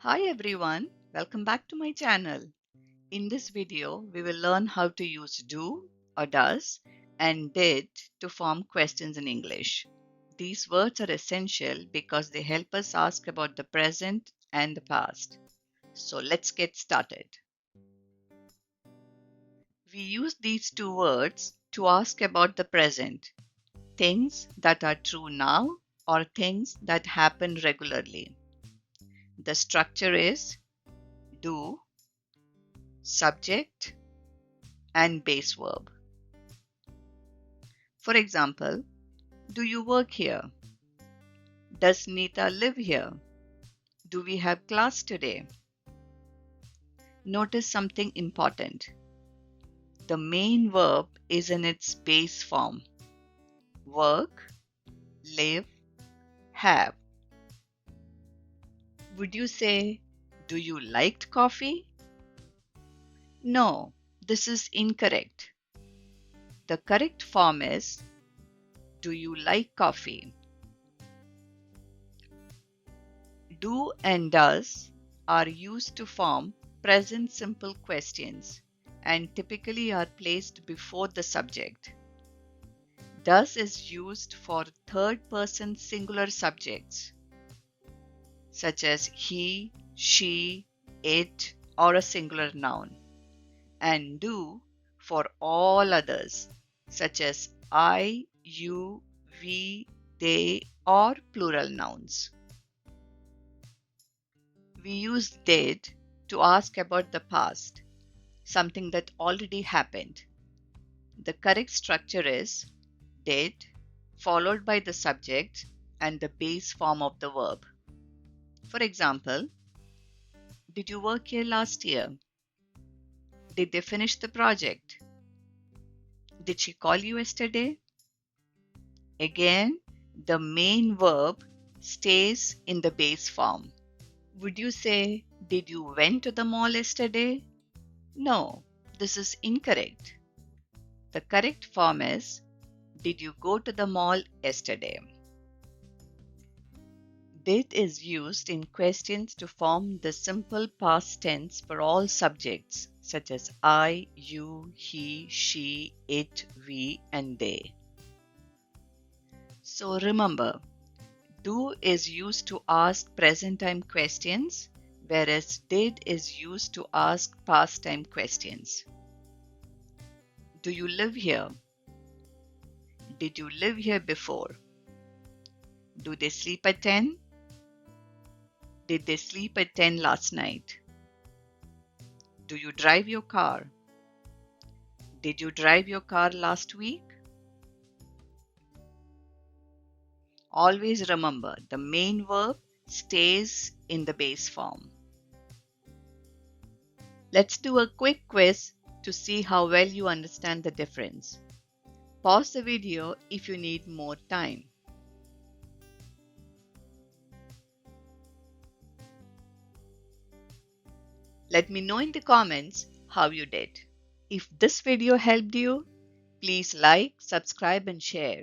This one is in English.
Hi everyone, welcome back to my channel. In this video, we will learn how to use do or does and did to form questions in English. These words are essential because they help us ask about the present and the past. So let's get started. We use these two words to ask about the present, things that are true now or things that happen regularly. The structure is do, subject, and base verb. For example, do you work here? Does Nita live here? Do we have class today? Notice something important. The main verb is in its base form. Work, live, have. Would you say, do you like coffee? No, this is incorrect. The correct form is, do you like coffee? Do and does are used to form present simple questions and typically are placed before the subject. Does is used for third person singular subjects such as he, she, it, or a singular noun, and do for all others such as I, you, we, they, or plural nouns. We use did to ask about the past, something that already happened. The correct structure is did followed by the subject and the base form of the verb. For example, did you work here last year? Did they finish the project? Did she call you yesterday? Again, the main verb stays in the base form. Would you say, did you went to the mall yesterday? No, this is incorrect. The correct form is, did you go to the mall yesterday? Did is used in questions to form the simple past tense for all subjects such as I, you, he, she, it, we, and they. So remember, do is used to ask present time questions, whereas did is used to ask past time questions. Do you live here? Did you live here before? Do they sleep at 10? Did they sleep at 10 last night? Do you drive your car? Did you drive your car last week? Always remember, the main verb stays in the base form. Let's do a quick quiz to see how well you understand the difference. Pause the video if you need more time. Let me know in the comments how you did. If this video helped you, please like, subscribe and share.